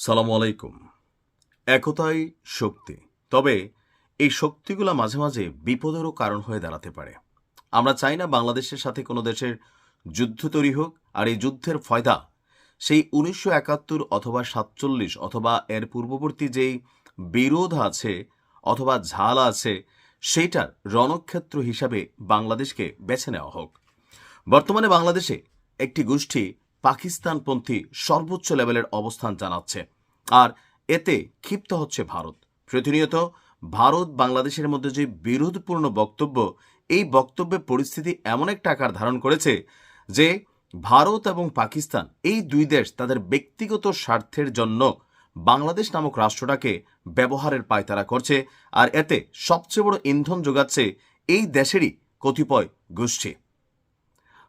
সালামু আলাইকুম। একতাই শক্তি। তবে এই শক্তিগুলা মাঝে মাঝে বিপদেরও কারণ হয়ে দাঁড়াতে পারে। আমরা চাই না বাংলাদেশের সাথে কোনো দেশের যুদ্ধ তৈরি হোক, আর এই যুদ্ধের ফয়দা সেই ১৯৭১ অথবা ৪৭ অথবা এর পূর্ববর্তী যেই বিরোধ আছে অথবা ঝাল আছে, সেইটার রণক্ষেত্র হিসাবে বাংলাদেশকে বেছে নেওয়া হোক। বর্তমানে বাংলাদেশে একটি গোষ্ঠী পাকিস্তানপন্থী সর্বোচ্চ লেভেলের অবস্থান জানাচ্ছে, আর এতে ক্ষিপ্ত হচ্ছে ভারত। প্রতিনিয়ত ভারত বাংলাদেশের মধ্যে যে বিরোধপূর্ণ বক্তব্য, এই বক্তব্যে পরিস্থিতি এমন একটা আকার ধারণ করেছে যে ভারত এবং পাকিস্তান এই দুই দেশ তাদের ব্যক্তিগত স্বার্থের জন্য বাংলাদেশ নামক রাষ্ট্রটাকে ব্যবহারের পায়তারা করছে, আর এতে সবচেয়ে বড় ইন্ধন যোগাচ্ছে এই দেশেরই কতিপয় গোষ্ঠী।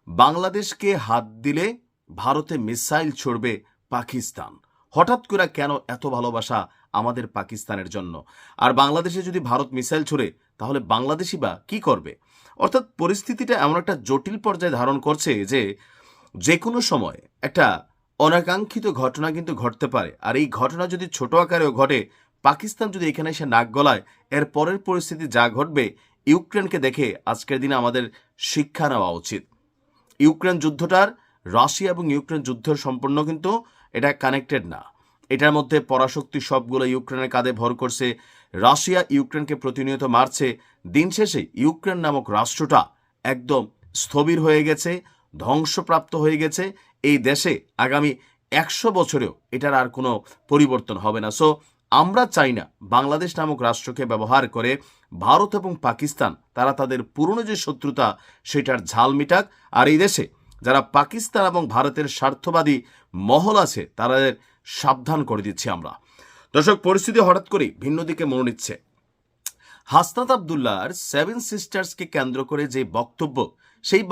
বাংলাদেশকে হাত দিলে ভারতে মিসাইল ছড়বে পাকিস্তান। হঠাৎ করে কেন এত ভালোবাসা আমাদের পাকিস্তানের জন্য? আর বাংলাদেশে যদি ভারত মিসাইল ছড়ে তাহলে বাংলাদেশি বা কি করবে? অর্থাৎ পরিস্থিতিটা এমন একটা জটিল পর্যায়ে ধারণ করছে যে কোনো সময় একটা অনাকাঙ্ক্ষিত ঘটনা কিন্তু ঘটতে পারে। আর এই ঘটনা যদি ছোট আকারেও ঘটে, পাকিস্তান যদি এখানে এসে নাক গলায়, এর পরের পরিস্থিতি যা ঘটবে, ইউক্রেনকে দেখে আজকের দিনে আমাদের শিক্ষা নেওয়া উচিত। ইউক্রেন যুদ্ধটার রাশিয়া এবং ইউক্রেন যুদ্ধের সম্পূর্ণ কিন্তু এটা কানেক্টেড না। এটার মধ্যে পরাশক্তি সবগুলো ইউক্রেনের কাঁধে ভর করছে। রাশিয়া ইউক্রেনকে প্রতিনিয়ত মারছে। দিন শেষে ইউক্রেন নামক রাষ্ট্রটা একদম স্থবির হয়ে গেছে, ধ্বংসপ্রাপ্ত হয়ে গেছে। এই দেশে আগামী ১০০ বছরেও এটার আর কোনো পরিবর্তন হবে না। সো আমরা চাই না বাংলাদেশ নামক রাষ্ট্রকে ব্যবহার করে ভারত এবং পাকিস্তান তারা তাদের পুরনো যে শত্রুতা সেটার ঝাল মিটাক। আর এই দেশে যারা পাকিস্তান এবং ভারতের স্বার্থবাদী মহল আছে তাদের সাবধান করে দিচ্ছি আমরা। দর্শক, পরিস্থিতি হঠাৎ করে ভিন্ন দিকে মোড় নিচ্ছে। হাসনাত আবদুল্লাহর সেভেন সিস্টার্সকে কেন্দ্র করে যে বক্তব্য, সেই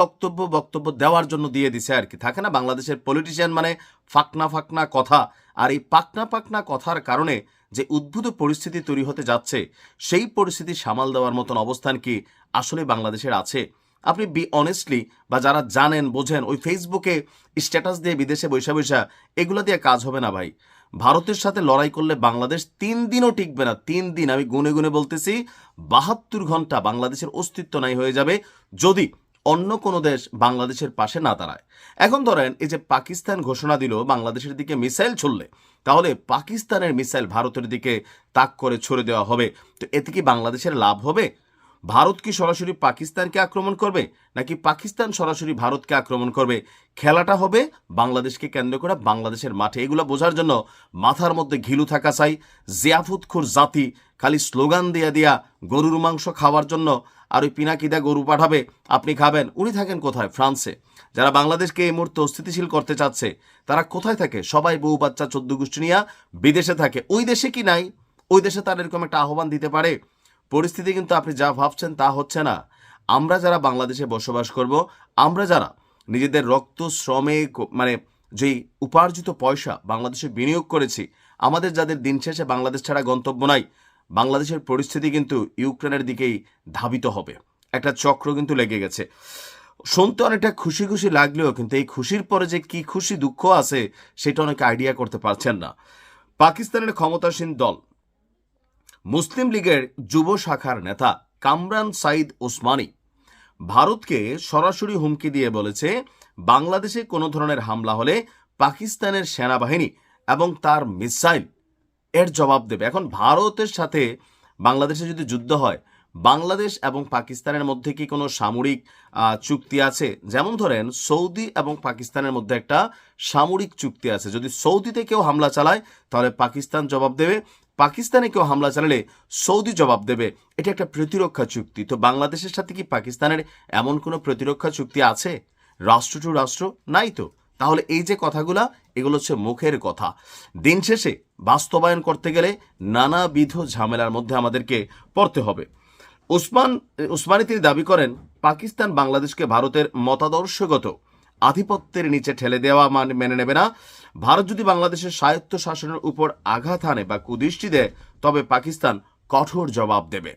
বক্তব্য দেওয়ার জন্য দিয়ে দিছে আর কি। থাকে না বাংলাদেশের পলিটিশিয়ান মানে ফাকনা ফাকনা কথা, আর এই পাকনা কথার কারণে যে উদ্ভূত পরিস্থিতি তৈরি হতে যাচ্ছে, সেই পরিস্থিতি সামাল দেওয়ার মতন অবস্থান কি আসলে বাংলাদেশের আছে? আপনি বি অনেস্টলি, বা যারা জানেন বোঝেন, ওই ফেসবুকে স্ট্যাটাস দিয়ে বিদেশে বৈশা এগুলো দিয়ে কাজ হবে না ভাই। ভারতের সাথে লড়াই করলে বাংলাদেশ ৩ দিনও টিকবে না। ৩ দিন, আমি গুনে গুনে বলতেছি, ৭২ ঘন্টা বাংলাদেশের অস্তিত্ব নাই হয়ে যাবে যদি অন্য কোনো দেশ বাংলাদেশের পাশে না দাঁড়ায়। এখন ধরেন এই যে পাকিস্তান ঘোষণা দিল বাংলাদেশের দিকে মিসাইল ছুড়লে, তাহলে পাকিস্তানের মিসাইল ভারতের দিকে তাক করে ছড়ে দেওয়া হবে। তো এতে কি বাংলাদেশের লাভ হবে? ভারত কি সরাসরি পাকিস্তানকে আক্রমণ করবে, নাকি পাকিস্তান সরাসরি ভারতকে আক্রমণ করবে? খেলাটা হবে বাংলাদেশকে কেন্দ্র করে বাংলাদেশের মাঠে। এগুলো বোঝার জন্য মাথার মধ্যে ঘিলু থাকা চাই। জিয়াফুতখোর জাতি খালি স্লোগান দিয়া গরুর মাংস খাওয়ার জন্য, আর ওই পিনাকিদা গরু পাঠাবে, আপনি খাবেন। উনি থাকেন কোথায়? ফ্রান্সে। যারা বাংলাদেশকে এই মুহূর্তে অস্থিতিশীল করতে চাচ্ছে তারা কোথায় থাকে? সবাই বউ বাচ্চা ১৪ গোষ্ঠী নিয়ে বিদেশে থাকে। ওই দেশে কি নাই? ওই দেশে তার এরকম একটা আহ্বান দিতে পারে? পরিস্থিতি কিন্তু আপনি যা ভাবছেন তা হচ্ছে না। আমরা যারা বাংলাদেশে বসবাস করব, আমরা যারা নিজেদের রক্ত শ্রমে মানে যেই উপার্জিত পয়সা বাংলাদেশে বিনিয়োগ করেছি, আমাদের যাদের দিন শেষে বাংলাদেশ ছাড়া গন্তব্য নাই, বাংলাদেশের পরিস্থিতি কিন্তু ইউক্রেনের দিকেই ধাবিত হবে। একটা চক্র কিন্তু লেগে গেছে। শুনতে অনেকটা খুশি খুশি লাগলেও কিন্তু এই খুশির পরে যে কি খুশি দুঃখ আছে সেটা অনেকে আইডিয়া করতে পারছেন না। পাকিস্তানের ক্ষমতাসীন দল মুসলিম লীগের যুব শাখার নেতা কামরান সাইদ ওসমানী ভারতকে সরাসরি হুমকি দিয়ে বলেছে, বাংলাদেশে কোনো ধরনের হামলা হলে পাকিস্তানের সেনাবাহিনী এবং তার মিসাইল এর জবাব দেবে। এখন ভারতের সাথে বাংলাদেশে যদি যুদ্ধ হয়, বাংলাদেশ এবং পাকিস্তানের মধ্যে কি কোনো সামরিক চুক্তি আছে? যেমন ধরেন সৌদি এবং পাকিস্তানের মধ্যে একটা সামরিক চুক্তি আছে। যদি সৌদিতে কেউ হামলা চালায় তাহলে পাকিস্তান জবাব দেবে, পাকিস্তানে কেউ হামলা চালালে সৌদি জবাব দেবে। এটা একটা প্রতিরক্ষা চুক্তি। তো বাংলাদেশের সাথে কি পাকিস্তানের এমন কোনো প্রতিরক্ষা চুক্তি আছে? রাষ্ট্র টু রাষ্ট্র নাই তো। তাহলে এই যে কথাগুলা, এগুলো হচ্ছে মুখের কথা। দিন শেষে বাস্তবায়ন করতে গেলে নানাবিধ ঝামেলার মধ্যে আমাদেরকে পড়তে হবে। ওসমানী তিনি দাবি করেন, পাকিস্তান বাংলাদেশকে ভারতের মতাদর্শগত আধিপত্যের নিচে ঠেলে দেওয়া মেনে নেবে না। ভারত যদি বাংলাদেশের স্বায়ত্ত শাসনের উপর আঘাত হানে বা কুদৃষ্টি দেয়, তবে পাকিস্তান কঠোর জবাব দেবে।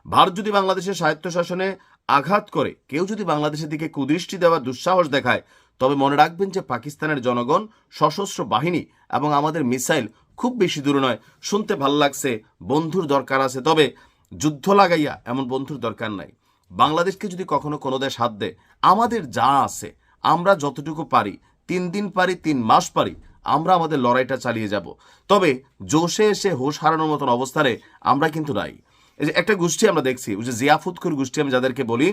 ভারত যদি বাংলাদেশের স্বায়ত্ত শাসনে আঘাত করে, কেউ যদি বাংলাদেশের দিকে কুদৃষ্টি দেওয়ার দুঃসাহস দেখায়, তবে মনে রাখবেন যে পাকিস্তানের জনগণ, সশস্ত্র বাহিনী এবং আমাদের মিসাইল খুব বেশি দূরে নয়। শুনতে ভালো লাগছে, বন্ধুর দরকার আছে, তবে যুদ্ধ লাগাইয়া এমন বন্ধুর দরকার নাই। বাংলাদেশকে যদি কখনো কোনো দেশ হাত দেয়, আমাদের যা আছে আমরা যতটুকু পারি, 3 দিন পারি, 3 মাস পারি, আমরা আমাদের লড়াইটা চালিয়ে যাব। তবে জোশে এসে হোশ হারানোর মতন অবস্থানে আমরা কিন্তু নাই। এই যে একটা গোষ্ঠী আমরা দেখছি, ওই যে জিয়াফুতকুর গোষ্ঠী আমি যাদেরকে বলি,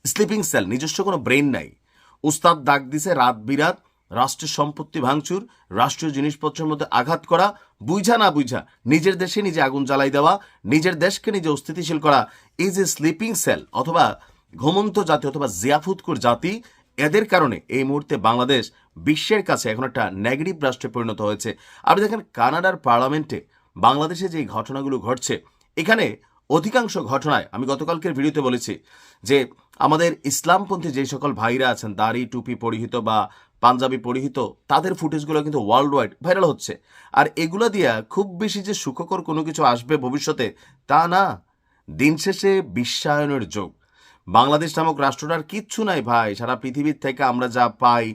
স্লিপিং সেল, নিজস্ব কোনো ব্রেন নাই। উস্তাদ ডাক দিছে রাত বিরাত, রাষ্ট্রের সম্পত্তি ভাঙচুর, রাষ্ট্রীয় জিনিসপত্রের মধ্যে আঘাত করা, বুঝা না বুঝা নিজের দেশে নিজে আগুন জ্বালাই দেওয়া, নিজের দেশকে নিজে অস্থিতিশীল করা। এই যে স্লিপিং সেল অথবা ঘুমন্ত জাতি অথবা জিয়াফুতকুর জাতি, এদের কারণে এই মুহূর্তে বাংলাদেশ বিশ্বের কাছে এখন একটা নেগেটিভ রাষ্ট্রে পরিণত হয়েছে। আপনি দেখেন কানাডার পার্লামেন্টে বাংলাদেশে যে ঘটনাগুলো ঘটছে, এখানে অধিকাংশ ঘটনায় আমি গতকালকের ভিডিওতে বলেছি যে আমাদের ইসলামপন্থী যে সকল ভাইরা আছেন, দাড়ি টুপি পরিহিত বা পাঞ্জাবি পরিহিত, তাদের ফুটেজগুলো কিন্তু ওয়ার্ল্ড ওয়াইড ভাইরাল হচ্ছে। আর এগুলো দিয়া খুব বেশি যে সুখকর কোনো কিছু আসবে ভবিষ্যতে তা না। দিন শেষে বিশ্বায়নের যোগ। বাংলাদেশ নামক রাষ্ট্রটার কিচ্ছু নাই ভাই। সারা পৃথিবীর থেকে আমরা যা পাই,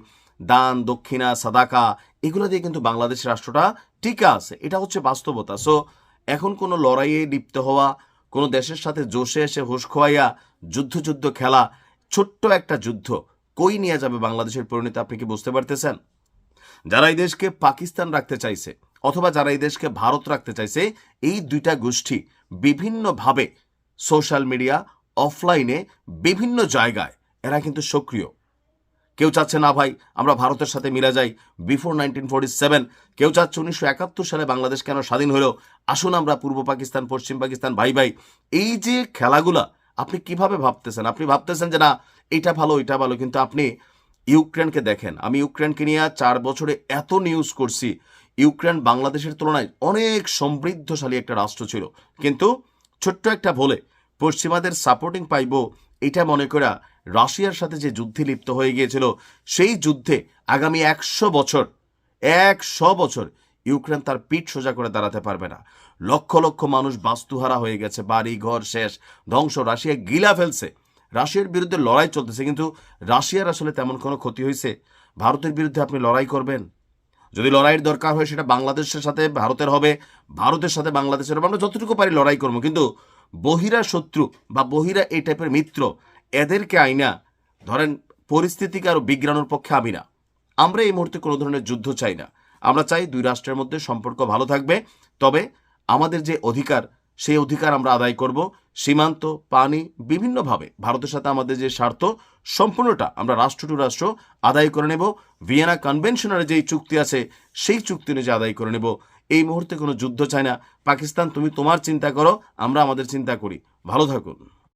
দান দক্ষিণা সাদাকা, এগুলো দিয়ে কিন্তু বাংলাদেশ রাষ্ট্রটা টিকে আছে। এটা হচ্ছে বাস্তবতা। সো এখন কোনো লড়াইয়ে লিপ্ত হওয়া, কোনো দেশের সাথে জোশে এসে হুঁশ খোয়াইয়া যুদ্ধ খেলা, ছোট্ট একটা যুদ্ধ কই নিয়ে যাবে বাংলাদেশের পরিণতি আপনি কি বুঝতে পারতেছেন? যারা এই দেশকে পাকিস্তান রাখতে চাইছে অথবা যারা এই দেশকে ভারত রাখতে চাইছে, এই দুইটা গোষ্ঠী বিভিন্নভাবে সোশ্যাল মিডিয়া, অফলাইনে, বিভিন্ন জায়গায় এরা কিন্তু সক্রিয়। কেউ চাচ্ছে না ভাই আমরা ভারতের সাথে মিলে যাই, বিফোর 1947। কেউ চাচ্ছে 1971 সালে বাংলাদেশ কেন স্বাধীন হলো, আসুন আমরা পূর্ব পাকিস্তান পশ্চিম পাকিস্তান ভাই ভাই। এই যে খেলাগুলা আপনি কিভাবে ভাবতেছেন? আপনি ভাবতেছেন যে না এটা ভালো এটা ভালো, কিন্তু আপনি ইউক্রেনকে দেখেন। আমি ইউক্রেনকে নিয়ে 4 বছরে এত নিউজ করছি। ইউক্রেন বাংলাদেশের তুলনায় অনেক সমৃদ্ধশালী একটা রাষ্ট্র ছিল, কিন্তু ছোট্ট একটা ভুলে পশ্চিমাদের সাপোর্টিং পাইব এটা মনে করা রাশিয়ার সাথে যে যুদ্ধে লিপ্ত হয়ে গিয়েছিল, সেই যুদ্ধে আগামী 100 বছর ইউক্রেন তার পিঠ সোজা করে দাঁড়াতে পারবে না। লক্ষ লক্ষ মানুষ বাস্তুহারা হয়ে গেছে, বাড়ি ঘর শেষ, ধ্বংস, রাশিয়া গিলা ফেলছে। রাশিয়ার বিরুদ্ধে লড়াই চলতেছে, কিন্তু রাশিয়ার আসলে তেমন কোনো ক্ষতি হয়েছে? ভারতের বিরুদ্ধে আপনি লড়াই করবেন? যদি লড়াইয়ের দরকার হয় সেটা বাংলাদেশের সাথে ভারতের হবে, ভারতের সাথে বাংলাদেশের হবে, আমরা যতটুকু পারি লড়াই করবো। কিন্তু বহিরা শত্রু বা বহিরা এই টাইপের মিত্র, এদেরকে আইনা ধরেন পরিস্থিতিকে আরো বিগড়ানোর পক্ষে আমি না। আমরা এই মুহূর্তে কোনো ধরনের যুদ্ধ চাই না। আমরা চাই দুই রাষ্ট্রের মধ্যে সম্পর্ক ভালো থাকবে, তবে আমাদের যে অধিকার সেই অধিকার আমরা আদায় করব। সীমান্ত, পানি, বিভিন্নভাবে ভারতের সাথে আমাদের যে স্বার্থ, সম্পূর্ণটা আমরা রাষ্ট্র টু রাষ্ট্র আদায় করে নেব। ভিয়েনা কনভেনশনের যেই চুক্তি আছে সেই চুক্তি অনুযায়ী আদায় করে নেব। এই মুহূর্তে কোনো যুদ্ধ চাই না। পাকিস্তান তুমি তোমার চিন্তা করো, আমরা আমাদের চিন্তা করি। ভালো থাকুন।